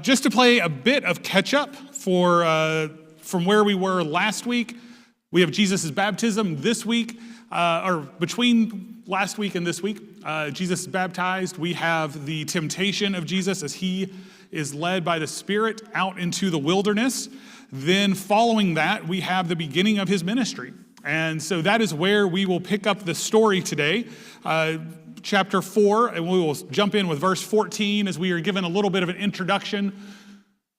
just to play a bit of catch-up from where we were last week. We have Jesus' baptism this week, or between last week and this week. Jesus is baptized. We have the temptation of Jesus as he is led by the Spirit out into the wilderness. Then following that, we have the beginning of his ministry. And so that is where we will pick up the story today. Chapter 4, and we will jump in with verse 14 as we are given a little bit of an introduction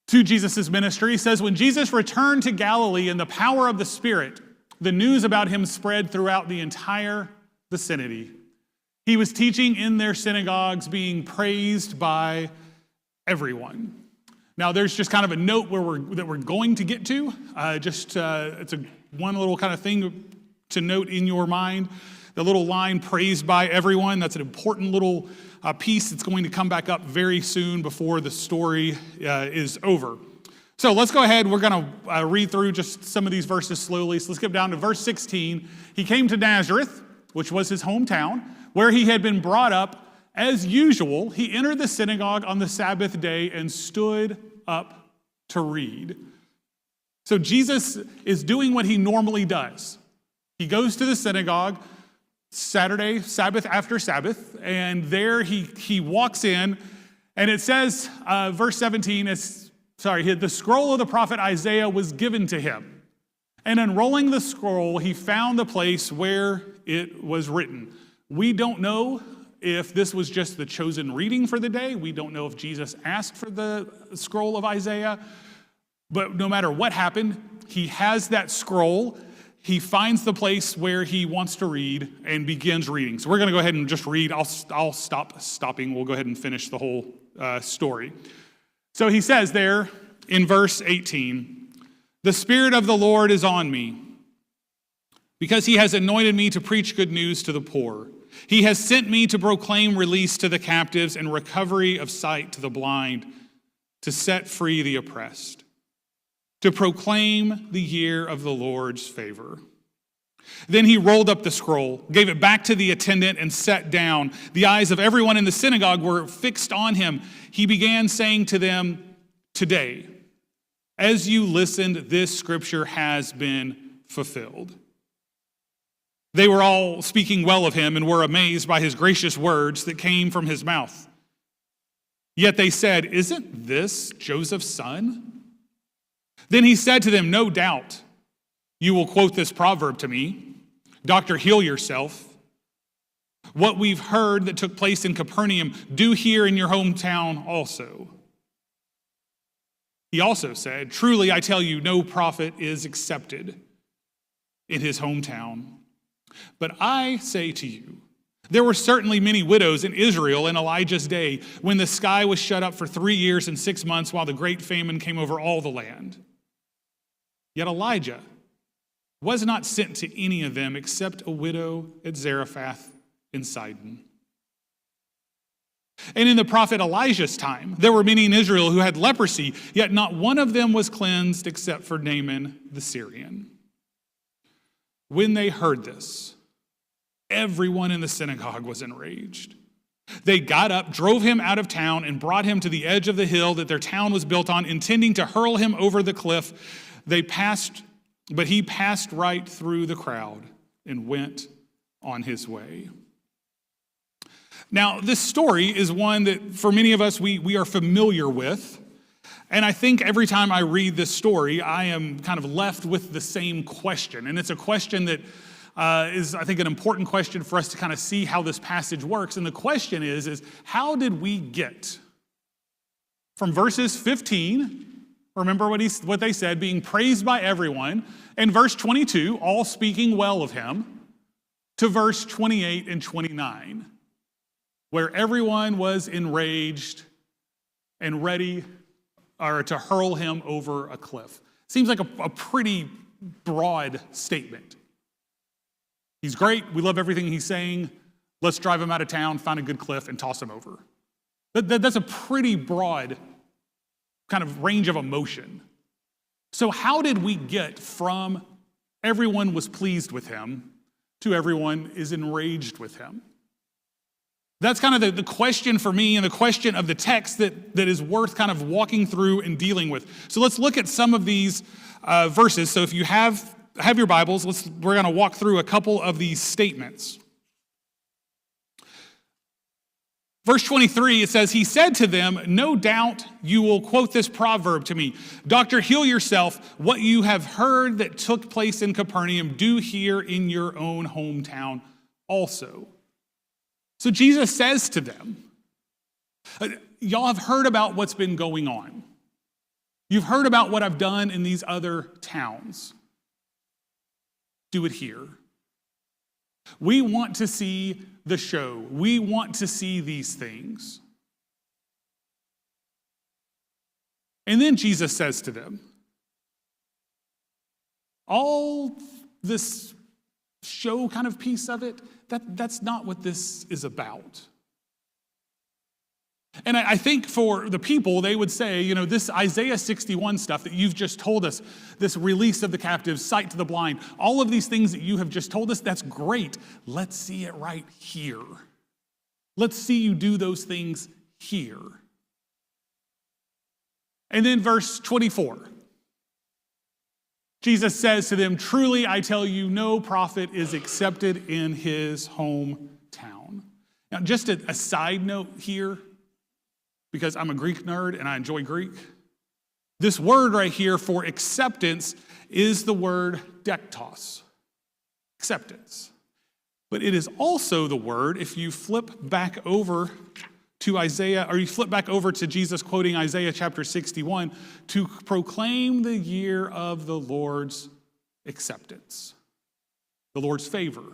to Jesus' ministry. It says, when Jesus returned to Galilee in the power of the Spirit, the news about him spread throughout the entire vicinity. He was teaching in their synagogues, being praised by everyone. Now, there's just kind of a note that we're going to get to. It's one little kind of thing to note in your mind. The little line, praised by everyone, that's an important little piece that's going to come back up very soon before the story is over. So let's go ahead. We're going to read through just some of these verses slowly. So let's get down to verse 16. He came to Nazareth, which was his hometown, where he had been brought up. As usual, he entered the synagogue on the Sabbath day and stood up to read. So Jesus is doing what he normally does. He goes to the synagogue Saturday, Sabbath after Sabbath, and there he walks in, and it says, verse 17, the scroll of the prophet Isaiah was given to him. And unrolling the scroll, he found the place where it was written. We don't know if this was just the chosen reading for the day. We don't know if Jesus asked for the scroll of Isaiah. But no matter what happened, he has that scroll. He finds the place where he wants to read and begins reading. So we're going to go ahead and just read. I'll stop stopping. We'll go ahead and finish the whole story. So he says there in verse 18, the Spirit of the Lord is on me, because he has anointed me to preach good news to the poor. He has sent me to proclaim release to the captives and recovery of sight to the blind, to set free the oppressed, to proclaim the year of the Lord's favor. Then he rolled up the scroll, gave it back to the attendant, and sat down. The eyes of everyone in the synagogue were fixed on him. He began saying to them, today, as you listened, this scripture has been fulfilled. They were all speaking well of him and were amazed by his gracious words that came from his mouth. Yet they said, isn't this Joseph's son? Then he said to them, no doubt you will quote this proverb to me, doctor, heal yourself. What we've heard that took place in Capernaum, do here in your hometown also. He also said, truly I tell you, no prophet is accepted in his hometown. But I say to you, there were certainly many widows in Israel in Elijah's day, when the sky was shut up for 3 years and 6 months while the great famine came over all the land. Yet Elijah was not sent to any of them except a widow at Zarephath in Sidon. And in the prophet Elijah's time, there were many in Israel who had leprosy, yet not one of them was cleansed except for Naaman the Syrian. When they heard this, everyone in the synagogue was enraged. They got up, drove him out of town, and brought him to the edge of the hill that their town was built on, intending to hurl him over the cliff. But he passed right through the crowd and went on his way. Now, this story is one that for many of us, we are familiar with. And I think every time I read this story, I am kind of left with the same question. And it's a question that is, I think, an important question for us to kind of see how this passage works. And the question is how did we get from verses 15, remember what they said, being praised by everyone, and verse 22, all speaking well of him, to verse 28 and 29, where everyone was enraged and ready to hurl him over a cliff. Seems like a pretty broad statement. He's great. We love everything he's saying. Let's drive him out of town, find a good cliff, and toss him over. That's a pretty broad kind of range of emotion. So how did we get from everyone was pleased with him to everyone is enraged with him? That's kind of the question for me and the question of the text that is worth kind of walking through and dealing with. So let's look at some of these verses. So if you have your Bibles, we're going to walk through a couple of these statements. Verse 23, it says, he said to them, no doubt you will quote this proverb to me. Doctor, heal yourself. What you have heard that took place in Capernaum, do here in your own hometown also. So Jesus says to them, y'all have heard about what's been going on. You've heard about what I've done in these other towns. Do it here. We want to see the show. We want to see these things. And then Jesus says to them, all this show kind of piece of it, that's not what this is about. And I think for the people, they would say, this Isaiah 61 stuff that you've just told us, this release of the captives, sight to the blind, all of these things that you have just told us, that's great. Let's see it right here. Let's see you do those things here. And then verse 24. Jesus says to them, truly I tell you, no prophet is accepted in his hometown. Now, just a side note here, because I'm a Greek nerd and I enjoy Greek. This word right here for acceptance is the word dektos, acceptance. But it is also the word, if you flip back over to Isaiah, or you flip back over to Jesus quoting Isaiah chapter 61, to proclaim the year of the Lord's acceptance, the Lord's favor.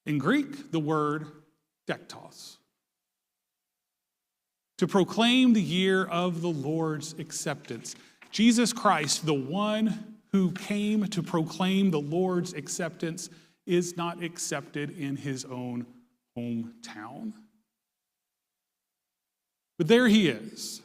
In Greek, the word dektos. To proclaim the year of the Lord's acceptance. Jesus Christ, the one who came to proclaim the Lord's acceptance, is not accepted in his own hometown. But there he is.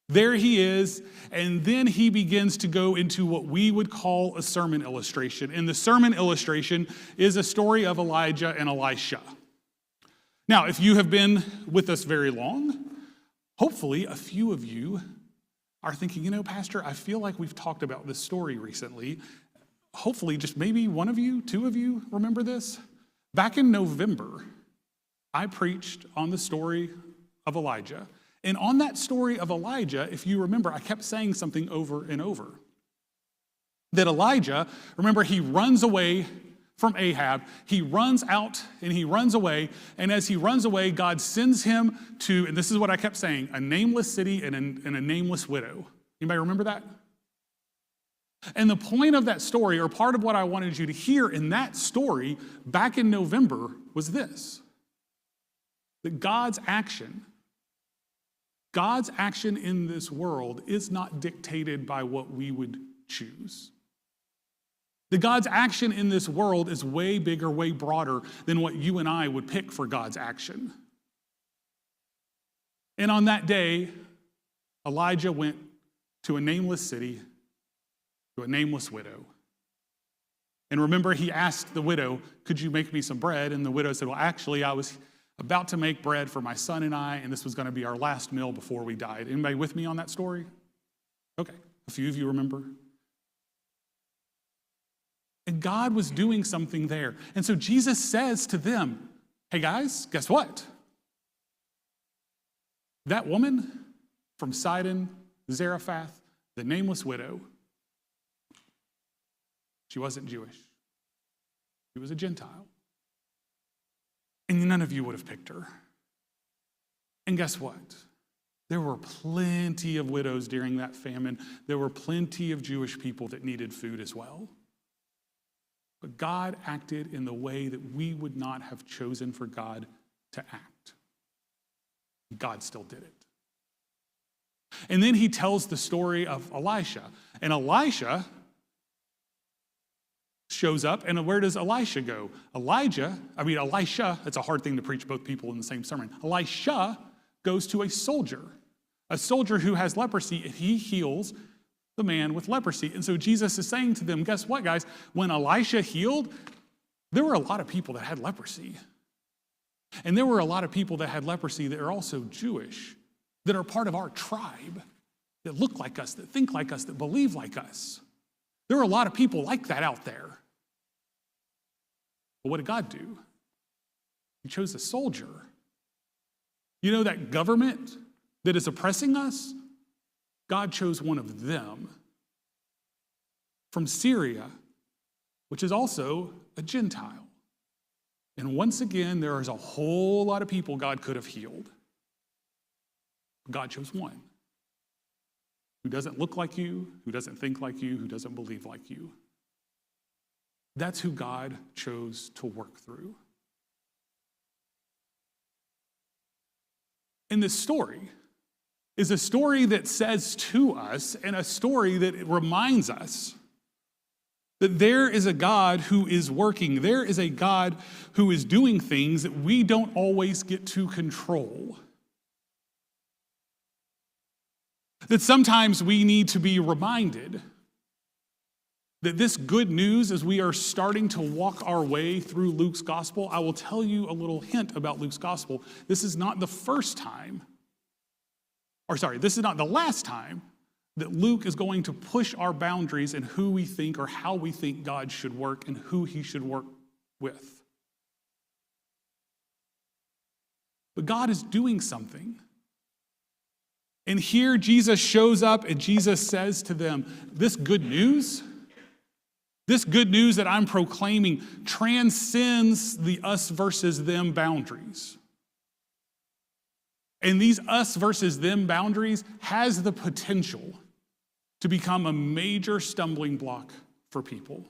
There he is, and then he begins to go into what we would call a sermon illustration. And the sermon illustration is a story of Elijah and Elisha. Now, if you have been with us very long, hopefully a few of you are thinking, Pastor, I feel like we've talked about this story recently. Hopefully just maybe one of you, two of you remember this. Back in November, I preached on the story of Elijah. And on that story of Elijah, if you remember, I kept saying something over and over. That Elijah, remember, he runs away from Ahab. He runs out and he runs away. And as he runs away, God sends him to, and this is what I kept saying, a nameless city and a nameless widow. Anybody remember that? And the point of that story, or part of what I wanted you to hear in that story back in November, was this. That God's action in this world is not dictated by what we would choose. That God's action in this world is way bigger, way broader than what you and I would pick for God's action. And on that day, Elijah went to a nameless city, to a nameless widow. And remember, he asked the widow, could you make me some bread? And the widow said, well, actually, I was about to make bread for my son and I, and this was going to be our last meal before we died. Anybody with me on that story? Okay, a few of you remember. And God was doing something there. And so Jesus says to them, hey guys, guess what? That woman from Sidon, Zarephath, the nameless widow, she wasn't Jewish. She was a Gentile. And none of you would have picked her. And guess what? There were plenty of widows during that famine. There were plenty of Jewish people that needed food as well. But God acted in the way that we would not have chosen for God to act. God still did it. And then he tells the story of Elisha. And Elisha shows up, and where does Elisha go? Elisha, it's a hard thing to preach both people in the same sermon. Elisha goes to a soldier who has leprosy, and he heals the man with leprosy. And so Jesus is saying to them, guess what, guys? When Elisha healed, there were a lot of people that had leprosy. And there were a lot of people that had leprosy that are also Jewish, that are part of our tribe, that look like us, that think like us, that believe like us. There were a lot of people like that out there. But what did God do? He chose a soldier. You know that government that is oppressing us? God chose one of them from Syria, which is also a Gentile. And once again, there is a whole lot of people God could have healed. God chose one who doesn't look like you, who doesn't think like you, who doesn't believe like you. That's who God chose to work through. And this story is a story that says to us, and a story that reminds us that there is a God who is working. There is a God who is doing things that we don't always get to control. That sometimes we need to be reminded that this good news, as we are starting to walk our way through Luke's gospel, I will tell you a little hint about Luke's gospel. This is not the last time that Luke is going to push our boundaries in who we think or how we think God should work and who he should work with. But God is doing something. And here Jesus shows up and Jesus says to them, this good news that I'm proclaiming transcends the us versus them boundaries. And these us versus them boundaries has the potential to become a major stumbling block for people.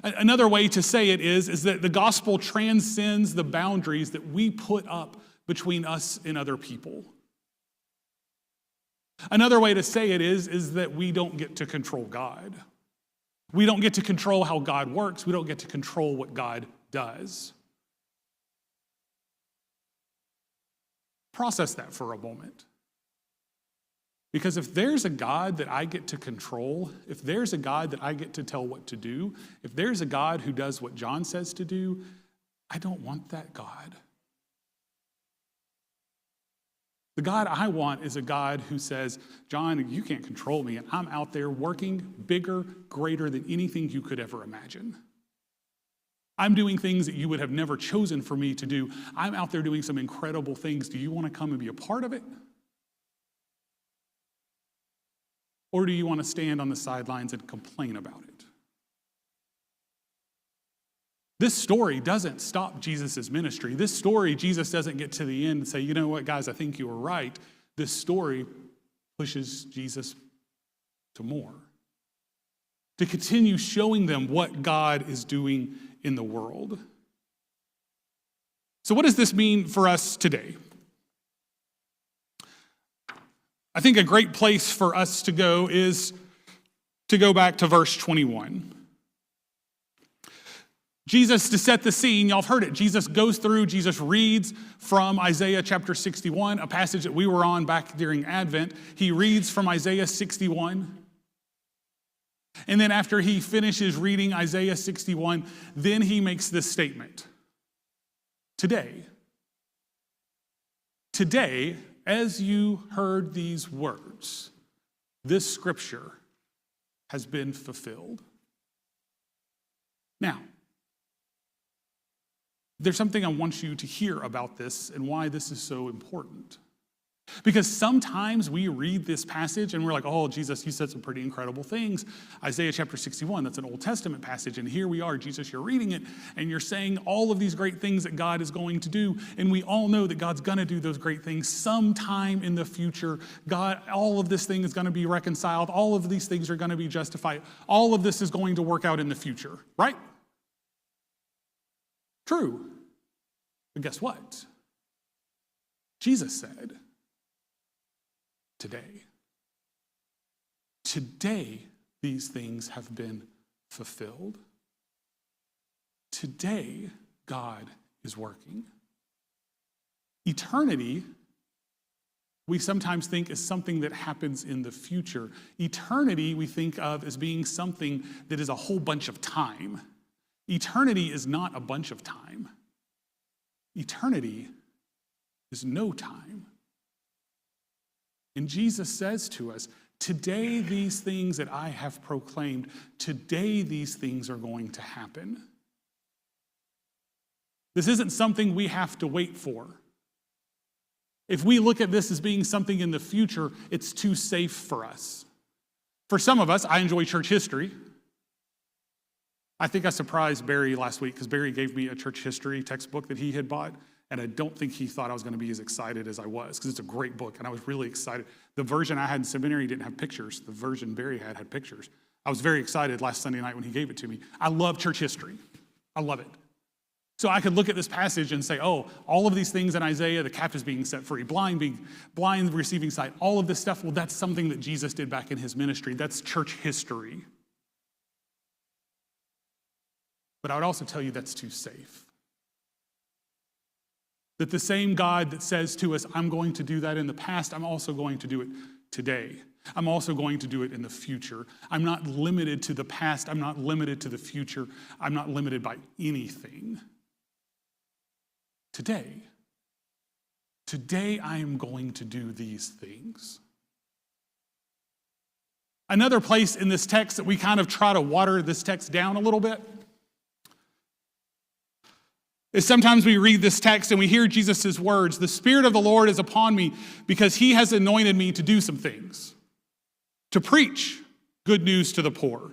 Another way to say it is that the gospel transcends the boundaries that we put up between us and other people. Another way to say it is that we don't get to control God. We don't get to control how God works. We don't get to control what God does. Process that for a moment. Because if there's a God that I get to control, if there's a God that I get to tell what to do, if there's a God who does what John says to do, I don't want that God. The God I want is a God who says, John, you can't control me, and I'm out there working bigger, greater than anything you could ever imagine. I'm doing things that you would have never chosen for me to do. I'm out there doing some incredible things. Do you want to come and be a part of it? Or do you want to stand on the sidelines and complain about it? This story doesn't stop Jesus' ministry. This story, Jesus doesn't get to the end and say, you know what, guys, I think you were right. This story pushes Jesus to more, to continue showing them what God is doing in the world. So what does this mean for us today? I think a great place for us to go is to go back to verse 21. Jesus, to set the scene, y'all have heard it. Jesus reads from Isaiah chapter 61, a passage that we were on back during Advent. He reads from Isaiah 61. And then after he finishes reading Isaiah 61, then he makes this statement. Today, as you heard these words, this scripture has been fulfilled. Now, there's something I want you to hear about this and why this is so important. Because sometimes we read this passage and we're like, oh, Jesus, you said some pretty incredible things. Isaiah chapter 61, that's an Old Testament passage. And here we are, Jesus, you're reading it and you're saying all of these great things that God is going to do. And we all know that God's going to do those great things sometime in the future. God, all of this thing is going to be reconciled. All of these things are going to be justified. All of this is going to work out in the future, right? True. But guess what? Jesus said, Today, these things have been fulfilled. Today, God is working. Eternity, we sometimes think is something that happens in the future. Eternity, we think of as being something that is a whole bunch of time. Eternity is not a bunch of time. Eternity is no time. And Jesus says to us, today these things that I have proclaimed, today these things are going to happen. This isn't something we have to wait for. If we look at this as being something in the future, it's too safe for us. For some of us, I enjoy church history. I think I surprised Barry last week because Barry gave me a church history textbook that he had bought, and I don't think he thought I was going to be as excited as I was because it's a great book, and I was really excited. The version I had in seminary didn't have pictures. The version Barry had pictures. I was very excited last Sunday night when he gave it to me. I love church history. I love it. So I could look at this passage and say, oh, all of these things in Isaiah, the captives being set free, blind receiving sight, all of this stuff, well, that's something that Jesus did back in his ministry. That's church history. But I would also tell you that's too safe. That the same God that says to us, I'm going to do that in the past, I'm also going to do it today. I'm also going to do it in the future. I'm not limited to the past. I'm not limited to the future. I'm not limited by anything. Today I am going to do these things. Another place in this text that we kind of try to water this text down a little bit is sometimes we read this text and we hear Jesus' words, the Spirit of the Lord is upon me because he has anointed me to do some things, to preach good news to the poor.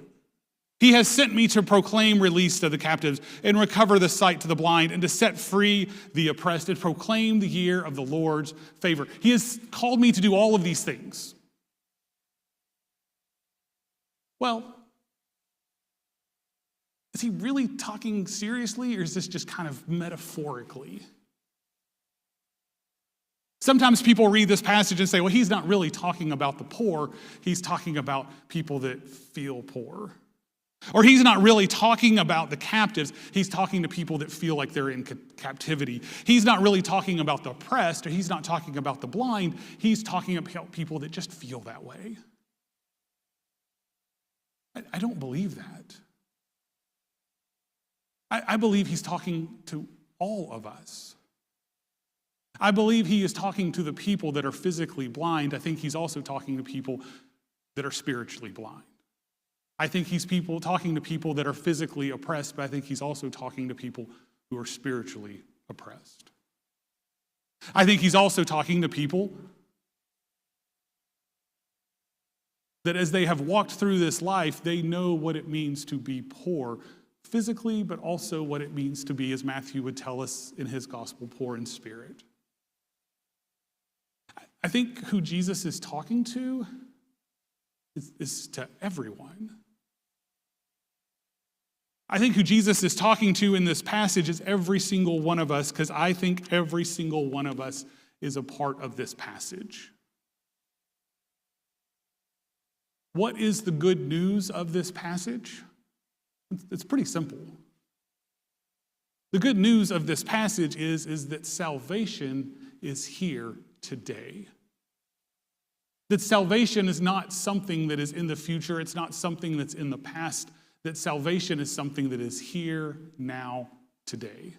He has sent me to proclaim release to the captives and recover the sight to the blind and to set free the oppressed and proclaim the year of the Lord's favor. He has called me to do all of these things. Well, is he really talking seriously or is this just kind of metaphorically? Sometimes people read this passage and say, well, he's not really talking about the poor. He's talking about people that feel poor. Or he's not really talking about the captives. He's talking to people that feel like they're in captivity. He's not really talking about the oppressed, or he's not talking about the blind. He's talking about people that just feel that way. I don't believe that. I believe he's talking to all of us. I believe he is talking to the people that are physically blind. I think he's also talking to people that are spiritually blind. I think he's talking to people that are physically oppressed, but I think he's also talking to people who are spiritually oppressed. I think he's also talking to people that as they have walked through this life, they know what it means to be poor physically, but also what it means to be, as Matthew would tell us in his gospel, poor in spirit. I think who Jesus is talking to is to everyone. I think who Jesus is talking to in this passage is every single one of us, because I think every single one of us is a part of this passage. What is the good news of this passage? It's pretty simple. The good news of this passage is that salvation is here today. That salvation is not something that is in the future. It's not something that's in the past. That salvation is something that is here, now, today.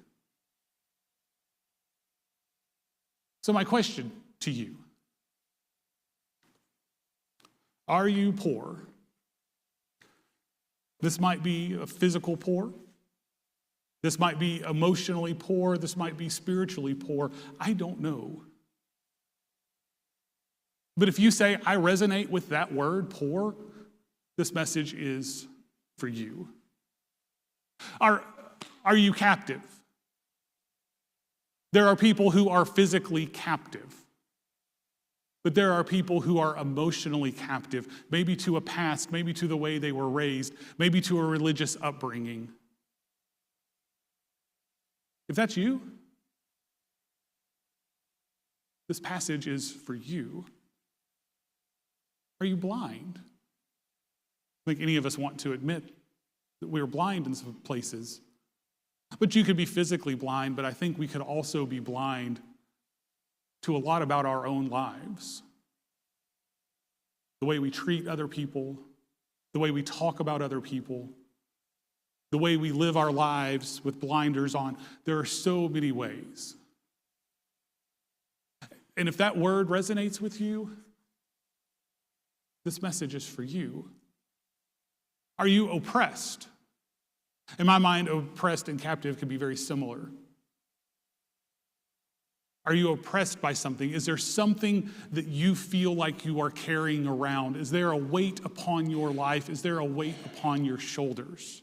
So my question to you, are you poor? This might be a physical poor. This might be emotionally poor. This might be spiritually poor. I don't know. But if you say, I resonate with that word, poor, this message is for you. Are you captive? There are people who are physically captive. But there are people who are emotionally captive, maybe to a past, maybe to the way they were raised, maybe to a religious upbringing. If that's you, this passage is for you. Are you blind? I think any of us want to admit that we're blind in some places. But you could be physically blind, but I think we could also be blind to a lot about our own lives. The way we treat other people, the way we talk about other people, the way we live our lives with blinders on. There are so many ways. And if that word resonates with you, this message is for you. Are you oppressed? In my mind, oppressed and captive can be very similar. Are you oppressed by something? Is there something that you feel like you are carrying around? Is there a weight upon your life? Is there a weight upon your shoulders?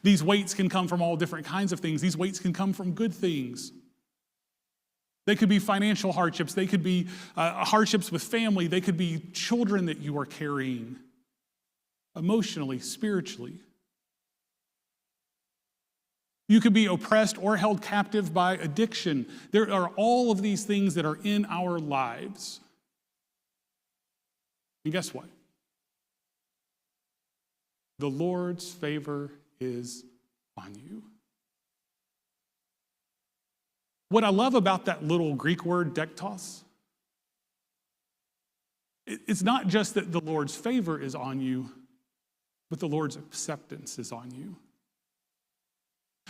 These weights can come from all different kinds of things. These weights can come from good things. They could be financial hardships. They could be hardships with family. They could be children that you are carrying emotionally, spiritually. You could be oppressed or held captive by addiction. There are all of these things that are in our lives. And guess what? The Lord's favor is on you. What I love about that little Greek word, dektos, it's not just that the Lord's favor is on you, but the Lord's acceptance is on you.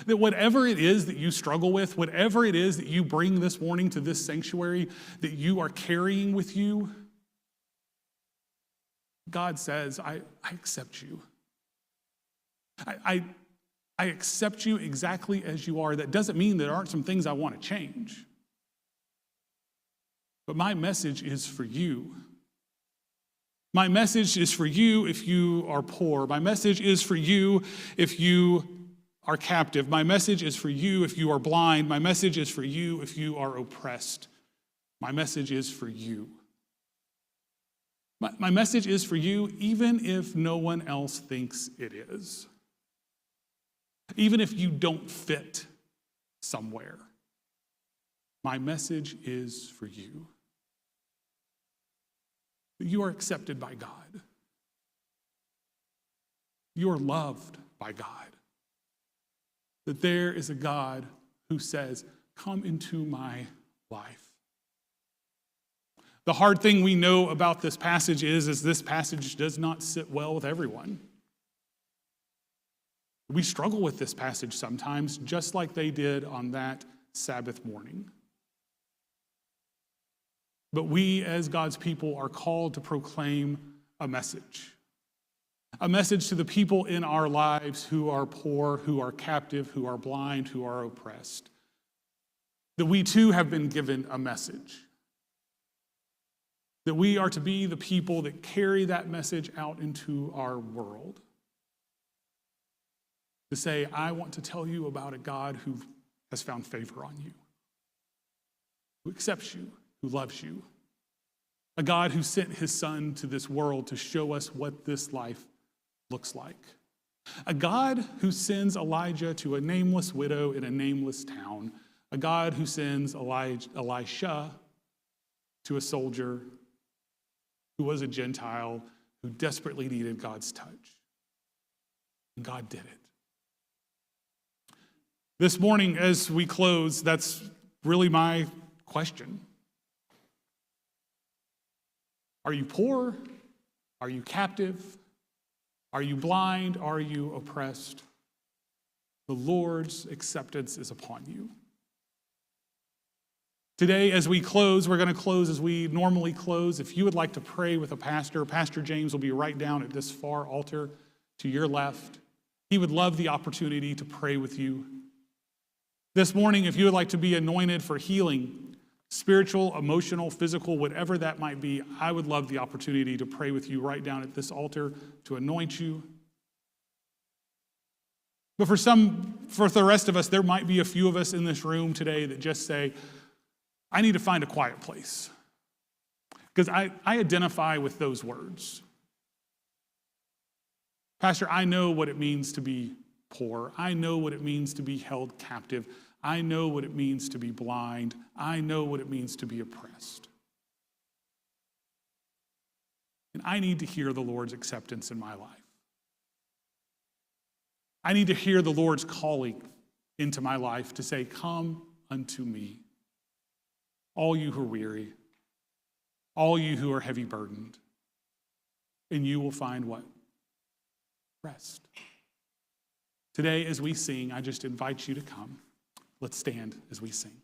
That whatever it is that you struggle with, whatever it is that you bring this morning to this sanctuary that you are carrying with you, God says, I accept you. I accept you exactly as you are. That doesn't mean there aren't some things I want to change. But my message is for you. My message is for you if you are poor. My message is for you if you are captive. My message is for you if you are blind. My message is for you if you are oppressed. My message is for you. My message is for you even if no one else thinks it is. Even if you don't fit somewhere. My message is for you. You are accepted by God. You are loved by God. That there is a God who says, come into my life. The hard thing we know about this passage is this passage does not sit well with everyone. We struggle with this passage sometimes, just like they did on that Sabbath morning. But we, as God's people, are called to proclaim a message to the people in our lives who are poor, who are captive, who are blind, who are oppressed. That we too have been given a message. That we are to be the people that carry that message out into our world. To say, I want to tell you about a God who has found favor on you, who accepts you, who loves you. A God who sent his son to this world to show us what this life looks like. A God who sends Elijah to a nameless widow in a nameless town. A God who sends Elisha to a soldier who was a Gentile who desperately needed God's touch. And God did it. This morning, as we close, that's really my question. Are you poor? Are you captive? Are you blind? Are you oppressed? The Lord's acceptance is upon you. Today, as we close, we're going to close as we normally close. If you would like to pray with a pastor, Pastor James will be right down at this far altar to your left. He would love the opportunity to pray with you. This morning, if you would like to be anointed for healing, spiritual, emotional, physical, whatever that might be, I would love the opportunity to pray with you right down at this altar to anoint you. But for the rest of us, there might be a few of us in this room today that just say, I need to find a quiet place. Because I identify with those words. Pastor, I know what it means to be poor. I know what it means to be held captive. I know what it means to be blind. I know what it means to be oppressed. And I need to hear the Lord's acceptance in my life. I need to hear the Lord's calling into my life to say, come unto me, all you who are weary, all you who are heavy burdened, and you will find what? Rest. Today, as we sing, I just invite you to come. Let's stand as we sing.